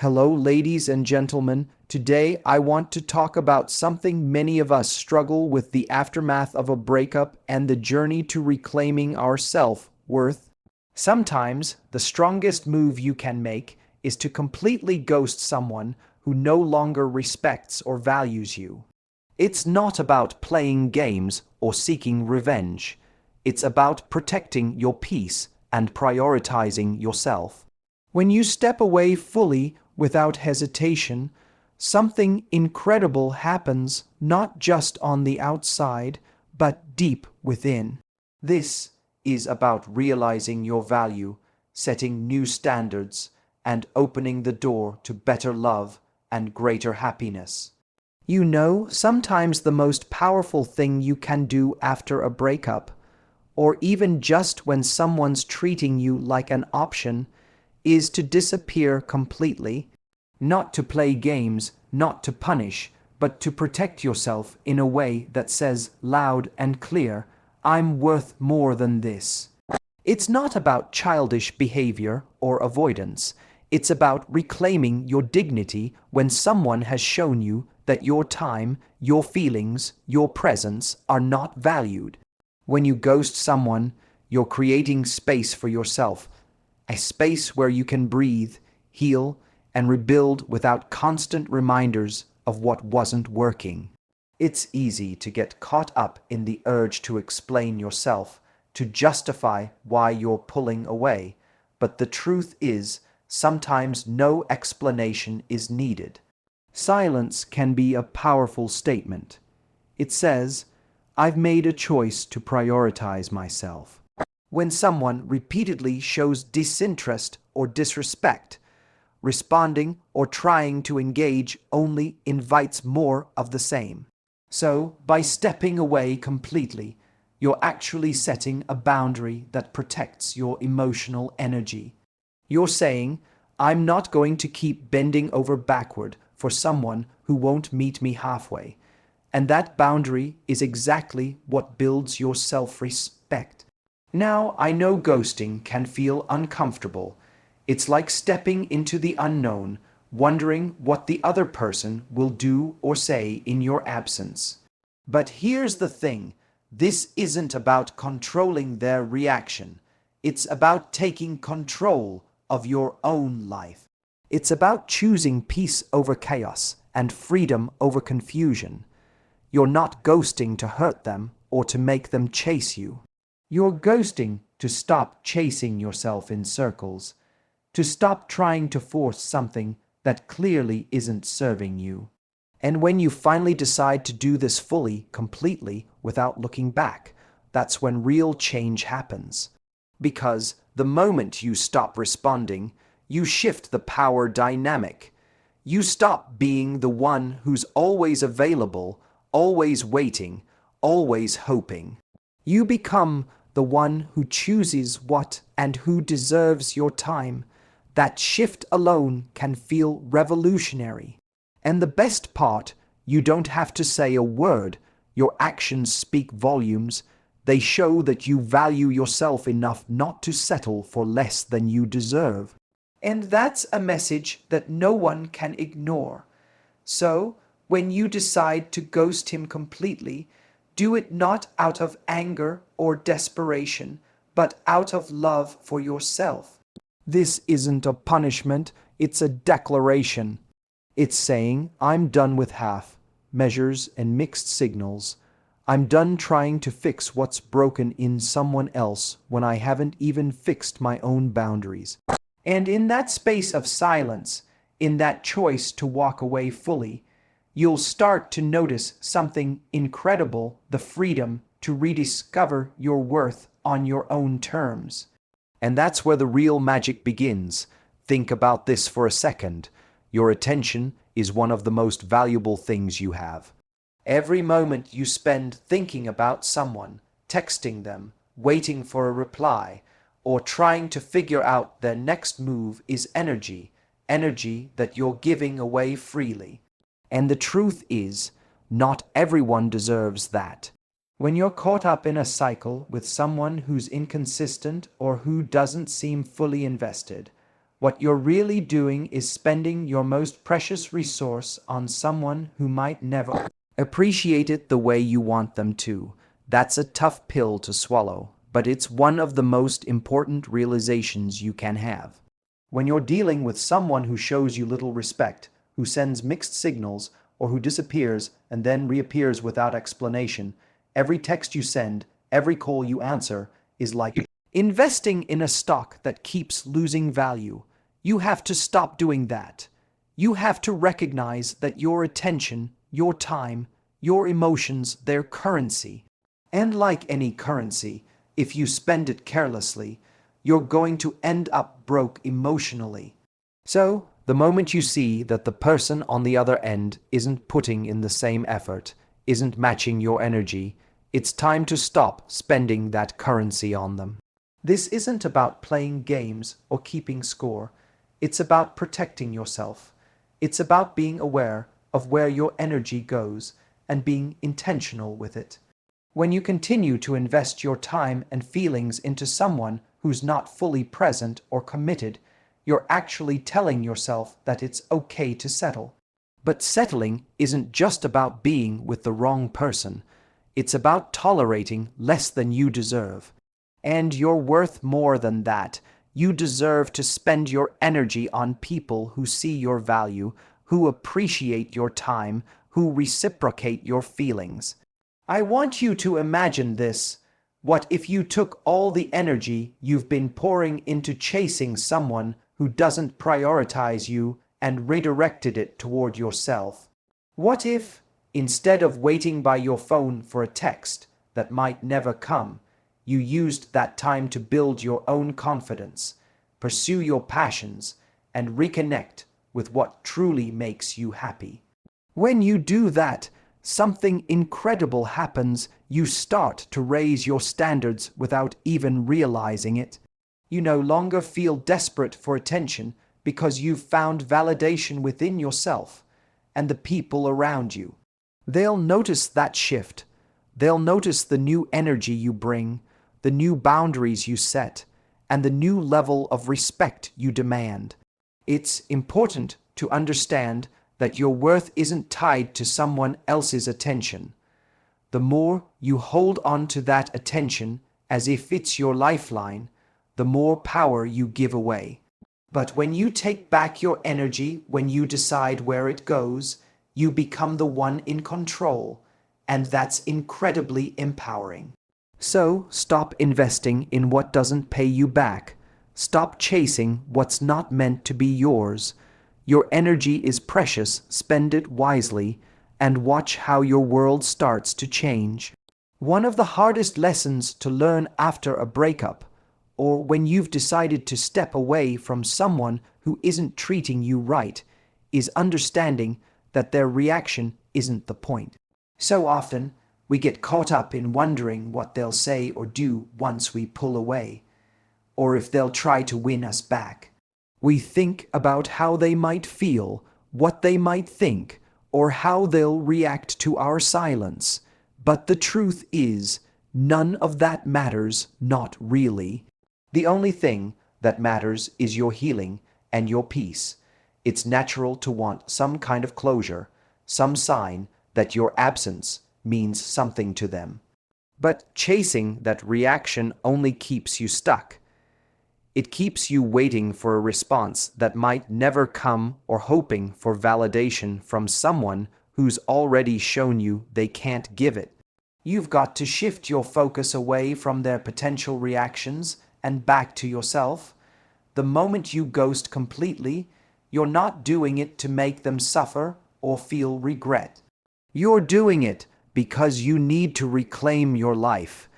Hello, ladies and gentlemen. Today I want to talk about something many of us struggle with: the aftermath of a breakup and the journey to reclaiming our self-worth. Sometimes the strongest move you can make is to completely ghost someone who no longer respects or values you. It's not about playing games or seeking revenge. It's about protecting your peace and prioritizing yourself. When you step away fully without hesitation, something incredible happens, not just on the outside, but deep within. This is about realizing your value, setting new standards, and opening the door to better love and greater happiness. You know, sometimes the most powerful thing you can do after a breakup, or even just when someone's treating you like an option, is to disappear completely. Not to play games, not to punish, but to protect yourself in a way that says loud and clear, "I'm worth more than this." It's not about childish behavior or avoidance. It's about reclaiming your dignity when someone has shown you that your time, your feelings, your presence are not valued. When you ghost someone, you're creating space for yourself, a space where you can breathe, heal, and rebuild without constant reminders of what wasn't working. It's easy to get caught up in the urge to explain yourself, to justify why you're pulling away, but the truth is, sometimes no explanation is needed. Silence can be a powerful statement. It says, "I've made a choice to prioritize myself." When someone repeatedly shows disinterest or disrespect, responding or trying to engage only invites more of the same. So, by stepping away completely, you're actually setting a boundary that protects your emotional energy. You're saying, "I'm not going to keep bending over backward for someone who won't meet me halfway." And that boundary is exactly what builds your self-respect. Now, I know ghosting can feel uncomfortable. It's like stepping into the unknown, wondering what the other person will do or say in your absence. But here's the thing: this isn't about controlling their reaction. It's about taking control of your own life. It's about choosing peace over chaos and freedom over confusion. You're not ghosting to hurt them or to make them chase you. You're ghosting to stop chasing yourself in circles, to stop trying to force something that clearly isn't serving you. And when you finally decide to do this fully, completely, without looking back, that's when real change happens. Because the moment you stop responding, you shift the power dynamic. You stop being the one who's always available, always waiting, always hoping. You become the one who chooses what and who deserves your time. That shift alone can feel revolutionary. And the best part, you don't have to say a word. Your actions speak volumes. They show that you value yourself enough not to settle for less than you deserve. And that's a message that no one can ignore. So, when you decide to ghost him completely, do it not out of anger or desperation, but out of love for yourself. This isn't a punishment, it's a declaration. It's saying, "I'm done with half measures and mixed signals. I'm done trying to fix what's broken in someone else when I haven't even fixed my own boundaries." And in that space of silence, in that choice to walk away fully, you'll start to notice something incredible: the freedom to rediscover your worth on your own terms. And that's where the real magic begins. Think about this for a second. Your attention is one of the most valuable things you have. Every moment you spend thinking about someone, texting them, waiting for a reply, or trying to figure out their next move is energy that you're giving away freely. And the truth is, not everyone deserves that. When you're caught up in a cycle with someone who's inconsistent or who doesn't seem fully invested, What you're really doing is spending your most precious resource on someone who might never appreciate it the way you want them to. That's a tough pill to swallow, but it's one of the most important realizations you can have. When you're dealing with someone who shows you little respect, who sends mixed signals, or who disappears and then reappears without explanation, every text you send, every call you answer is like investing in a stock that keeps losing value. You have to stop doing that. You have to recognize that your attention, your time, your emotions, they're currency. And like any currency, if you spend it carelessly, you're going to end up broke emotionally. So, the moment you see that the person on the other end isn't putting in the same effort, isn't matching your energy, it's time to stop spending that currency on them. This isn't about playing games or keeping score. It's about protecting yourself. It's about being aware of where your energy goes and being intentional with it. When you continue to invest your time and feelings into someone who's not fully present or committed, you're actually telling yourself that it's okay to settle. But settling isn't just about being with the wrong person. It's about tolerating less than you deserve. And you're worth more than that. You deserve to spend your energy on people who see your value, who appreciate your time, who reciprocate your feelings. I want you to imagine this. What if you took all the energy you've been pouring into chasing someone who doesn't prioritize you and redirected it toward yourself? What if, instead of waiting by your phone for a text that might never come, you used that time to build your own confidence, pursue your passions, and reconnect with what truly makes you happy? When you do that, something incredible happens. You start to raise your standards without even realizing it. You no longer feel desperate for attention because you've found validation within yourself and the people around you. They'll notice that shift. They'll notice the new energy you bring, the new boundaries you set, and the new level of respect you demand. It's important to understand that your worth isn't tied to someone else's attention. The more you hold on to that attention as if it's your lifeline, the more power you give away. But when you take back your energy, when you decide where it goes, you become the one in control, and that's incredibly empowering. So stop investing in what doesn't pay you back. Stop chasing what's not meant to be yours. Your energy is precious, spend it wisely, and watch how your world starts to change. One of the hardest lessons to learn after a breakup, or when you've decided to step away from someone who isn't treating you right, is understanding that their reaction isn't the point. So often, we get caught up in wondering what they'll say or do once we pull away, or if they'll try to win us back. We think about how they might feel, what they might think, or how they'll react to our silence. But the truth is, none of that matters, not really. The only thing that matters is your healing and your peace. It's natural to want some kind of closure, some sign that your absence means something to them. But chasing that reaction only keeps you stuck. It keeps you waiting for a response that might never come or hoping for validation from someone who's already shown you they can't give it. You've got to shift your focus away from their potential reactions and back to yourself. The moment you ghost completely, you're not doing it to make them suffer or feel regret. You're doing it because you need to reclaim your life.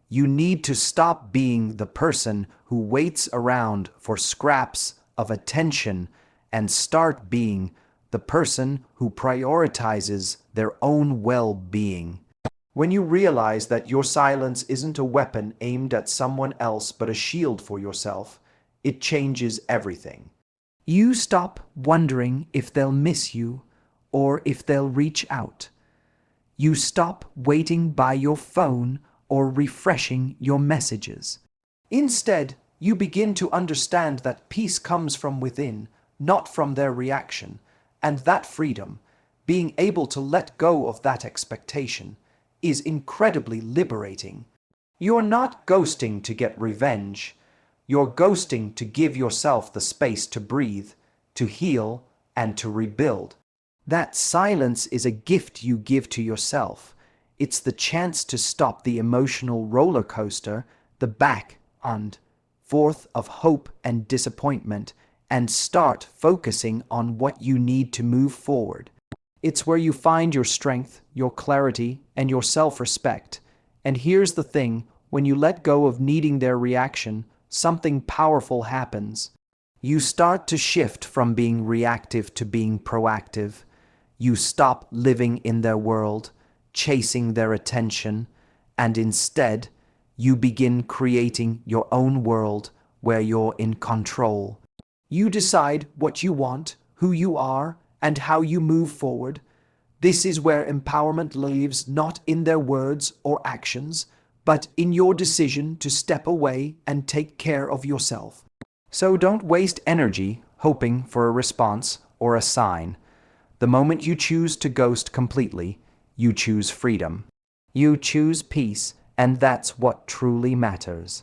You need to stop being the person who waits around for scraps of attention and start being the person who prioritizes their own well-being. When you realize that your silence isn't a weapon aimed at someone else but a shield for yourself, it changes everything. You stop wondering if they'll miss you or if they'll reach out. You stop waiting by your phone or refreshing your messages. Instead, You begin to understand that peace comes from within, not from their reaction, and that freedom, being able to let go of that expectation, is incredibly liberating. You're not ghosting to get revenge. You're ghosting to give yourself the space to breathe, to heal, and to rebuild. That silence is a gift you give to yourself. It's the chance to stop the emotional roller coaster, the back and forth of hope and disappointment, and start focusing on what you need to move forward. It's where you find your strength, your clarity, and your self-respect. And here's the thing, when you let go of needing their reaction, something powerful happens. You start to shift from being reactive to being proactive. You stop living in their world, chasing their attention, and instead, you begin creating your own world where you're in control. You decide what you want, who you are, and how you move forward. This is where empowerment lives, not in their words or actions, but in your decision to step away and take care of yourself. So don't waste energy hoping for a response or a sign. The moment you choose to ghost completely, you choose freedom. You choose peace, and that's what truly matters.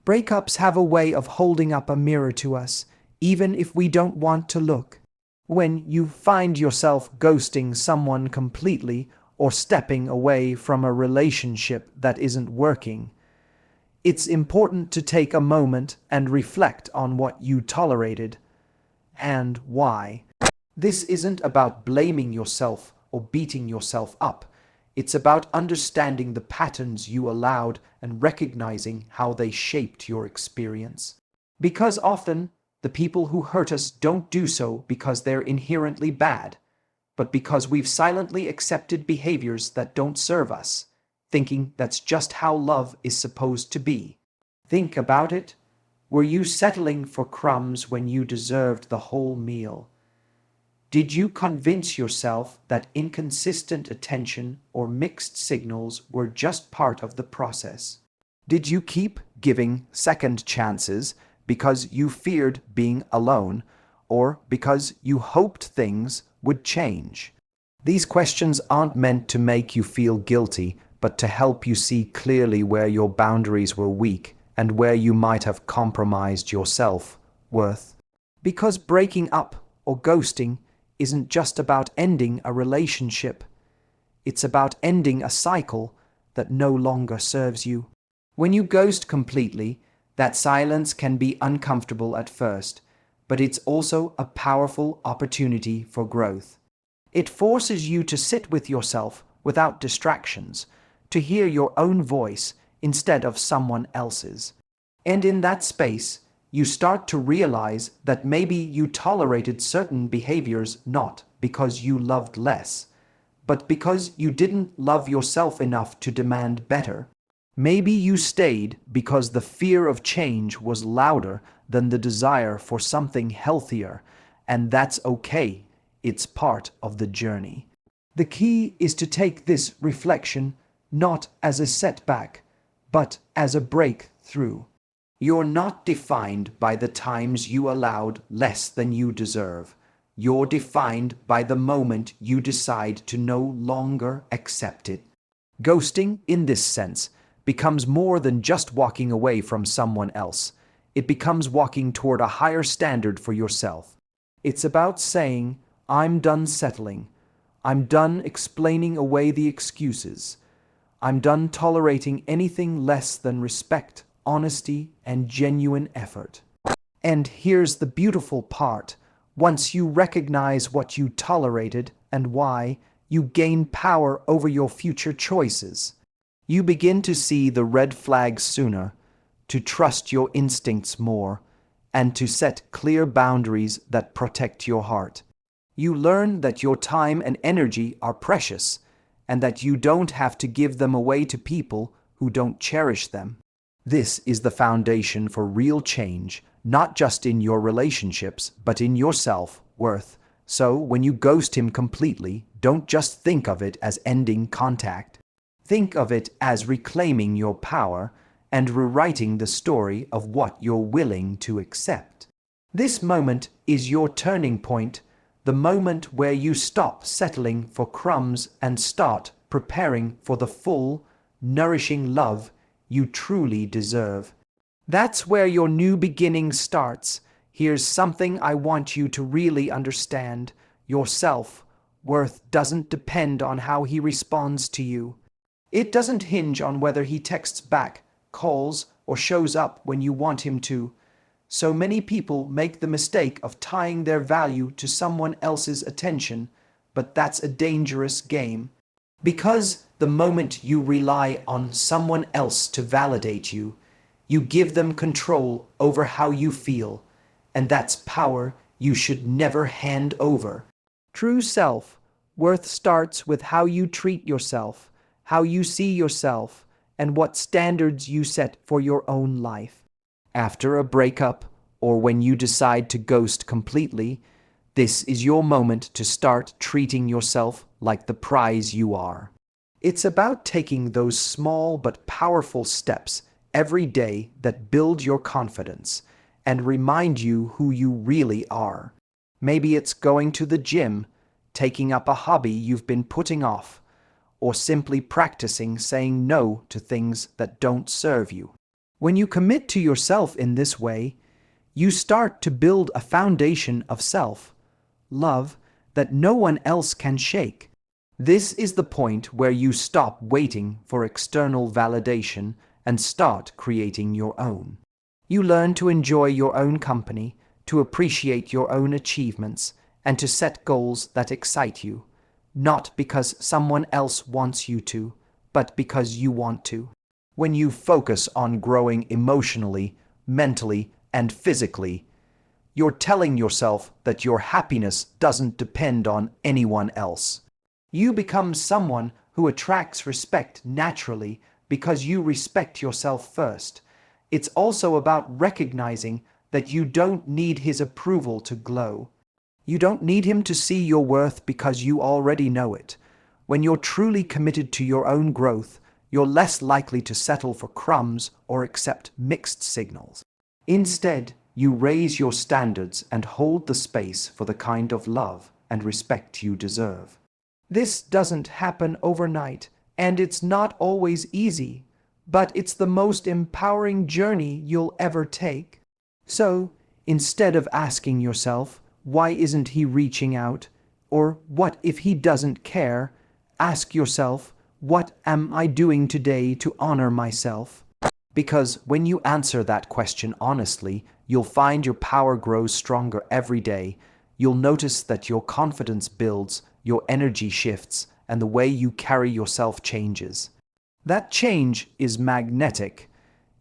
Breakups have a way of holding up a mirror to us, even if we don't want to look. When you find yourself ghosting someone completely or stepping away from a relationship that isn't working, it's important to take a moment and reflect on what you tolerated and why. This isn't about blaming yourself or beating yourself up. It's about understanding the patterns you allowed and recognizing how they shaped your experience. Because often, the people who hurt us don't do so because they're inherently bad, but because we've silently accepted behaviors that don't serve us, thinking that's just how love is supposed to be. Think about it. Were you settling for crumbs when you deserved the whole meal? Did you convince yourself that inconsistent attention or mixed signals were just part of the process? Did you keep giving second chances because you feared being alone, or because you hoped things would change? These questions aren't meant to make you feel guilty, but to help you see clearly where your boundaries were weak and where you might have compromised your self-worth. Because breaking up or ghosting isn't just about ending a relationship. It's about ending a cycle that no longer serves you. When you ghost completely, that silence can be uncomfortable at first, but it's also a powerful opportunity for growth. It forces you to sit with yourself without distractions, to hear your own voice instead of someone else's. And in that space, you start to realize that maybe you tolerated certain behaviors not because you loved less, but because you didn't love yourself enough to demand better. Maybe you stayed because the fear of change was louder than the desire for something healthier, and that's okay. It's part of the journey. The key is to take this reflection not as a setback, but as a breakthrough. You're not defined by the times you allowed less than you deserve. You're defined by the moment you decide to no longer accept it. Ghosting, in this sense, becomes more than just walking away from someone else. It becomes walking toward a higher standard for yourself. It's about saying, I'm done settling. I'm done explaining away the excuses. I'm done tolerating anything less than respect, honesty, and genuine effort. And here's the beautiful part. Once you recognize what you tolerated and why, you gain power over your future choices. You begin to see the red flags sooner, to trust your instincts more, and to set clear boundaries that protect your heart. You learn that your time and energy are precious, and that you don't have to give them away to people who don't cherish them. This is the foundation for real change, not just in your relationships, but in your self-worth. So when you ghost him completely, don't just think of it as ending contact. Think of it as reclaiming your power and rewriting the story of what you're willing to accept. This moment is your turning point, the moment where you stop settling for crumbs and start preparing for the full, nourishing love you truly deserve. That's where your new beginning starts. Here's something I want you to really understand. Your self-worth doesn't depend on how he responds to you. It doesn't hinge on whether he texts back, calls, or shows up when you want him to. So many people make the mistake of tying their value to someone else's attention, but that's a dangerous game. Because the moment you rely on someone else to validate you, you give them control over how you feel, and that's power you should never hand over. True self-worth starts with how you treat yourself, how you see yourself, and what standards you set for your own life. After a breakup, or when you decide to ghost completely, this is your moment to start treating yourself like the prize you are. It's about taking those small but powerful steps every day that build your confidence and remind you who you really are. Maybe it's going to the gym, taking up a hobby you've been putting off, or simply practicing saying no to things that don't serve you. When you commit to yourself in this way, you start to build a foundation of self-love that no one else can shake. This is the point where you stop waiting for external validation and start creating your own. You learn to enjoy your own company, to appreciate your own achievements, and to set goals that excite you, not because someone else wants you to, but because you want to. When you focus on growing emotionally, mentally, and physically, you're telling yourself that your happiness doesn't depend on anyone else. You become someone who attracts respect naturally because you respect yourself first. It's also about recognizing that you don't need his approval to glow. You don't need him to see your worth because you already know it. When you're truly committed to your own growth, you're less likely to settle for crumbs or accept mixed signals. Instead, you raise your standards and hold the space for the kind of love and respect you deserve. This doesn't happen overnight, and it's not always easy, but it's the most empowering journey you'll ever take. So, instead of asking yourself, why isn't he reaching out? Or what if he doesn't care? Ask yourself, what am I doing today to honor myself? Because when you answer that question honestly, you'll find your power grows stronger every day. You'll notice that your confidence builds, your energy shifts, and the way you carry yourself changes. That change is magnetic.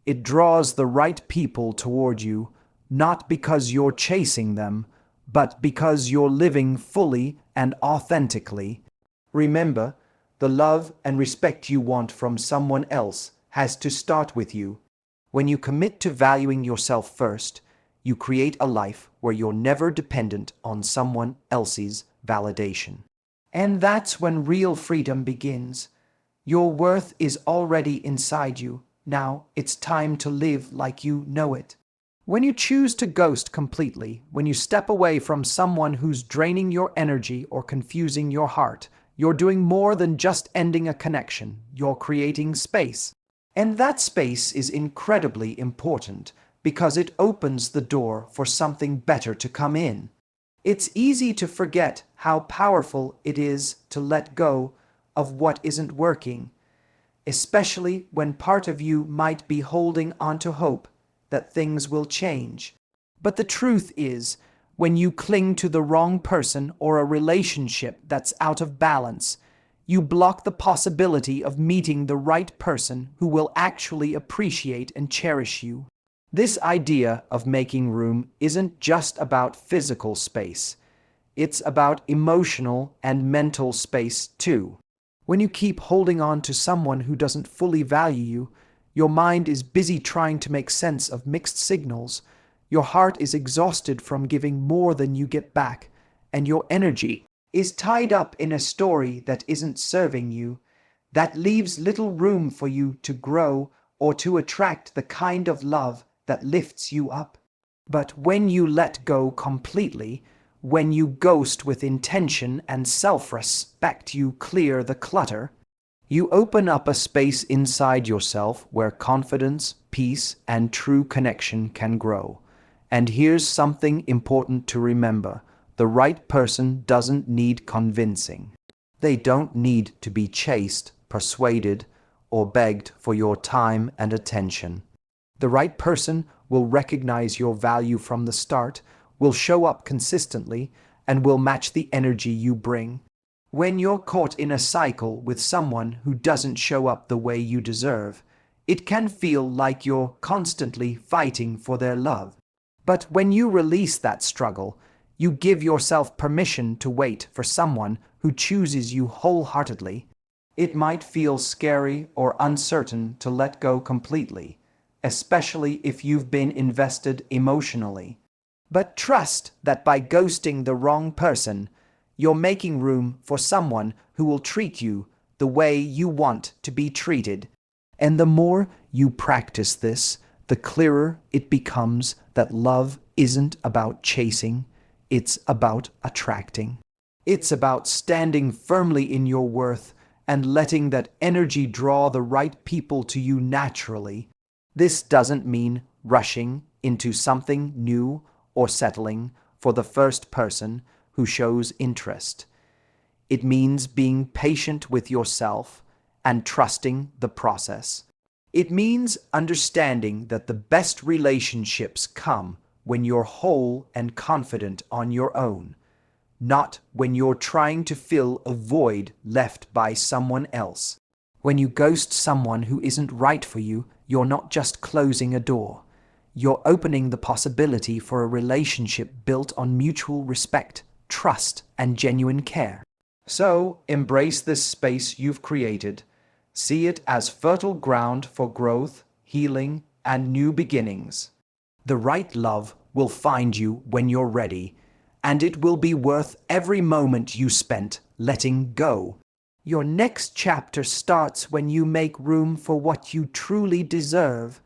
It draws the right people toward you, not because you're chasing them, but because you're living fully and authentically. Remember, the love and respect you want from someone else has to start with you. When you commit to valuing yourself first, you create a life where you're never dependent on someone else's validation. And that's when real freedom begins. Your worth is already inside you. Now it's time to live like you know it. When you choose to ghost completely, when you step away from someone who's draining your energy or confusing your heart, you're doing more than just ending a connection. You're creating space. And that space is incredibly important because it opens the door for something better to come in. It's easy to forget how powerful it is to let go of what isn't working, especially when part of you might be holding onto hope that things will change. But the truth is, when you cling to the wrong person or a relationship that's out of balance, you block the possibility of meeting the right person who will actually appreciate and cherish you. This idea of making room isn't just about physical space. It's about emotional and mental space too. When you keep holding on to someone who doesn't fully value you, your mind is busy trying to make sense of mixed signals. Your heart is exhausted from giving more than you get back, and your energy is tied up in a story that isn't serving you, that leaves little room for you to grow or to attract the kind of love that lifts you up. But when you let go completely, when you ghost with intention and self-respect, you clear the clutter, you open up a space inside yourself where confidence, peace, and true connection can grow. And here's something important to remember. The right person doesn't need convincing. They don't need to be chased, persuaded, or begged for your time and attention. The right person will recognize your value from the start, will show up consistently, and will match the energy you bring. When you're caught in a cycle with someone who doesn't show up the way you deserve, it can feel like you're constantly fighting for their love. But when you release that struggle, you give yourself permission to wait for someone who chooses you wholeheartedly. It might feel scary or uncertain to let go completely, especially if you've been invested emotionally. But trust that by ghosting the wrong person, you're making room for someone who will treat you the way you want to be treated. And the more you practice this, the clearer it becomes that love isn't about chasing, it's about attracting. It's about standing firmly in your worth and letting that energy draw the right people to you naturally. This doesn't mean rushing into something new or settling for the first person who shows interest. It means being patient with yourself and trusting the process. It means understanding that the best relationships come when you're whole and confident on your own, not when you're trying to fill a void left by someone else. When you ghost someone who isn't right for you, you're not just closing a door. You're opening the possibility for a relationship built on mutual respect, trust, and genuine care. So, embrace this space you've created. See it as fertile ground for growth, healing, and new beginnings. The right love will find you when you're ready, and it will be worth every moment you spent letting go. Your next chapter starts when you make room for what you truly deserve.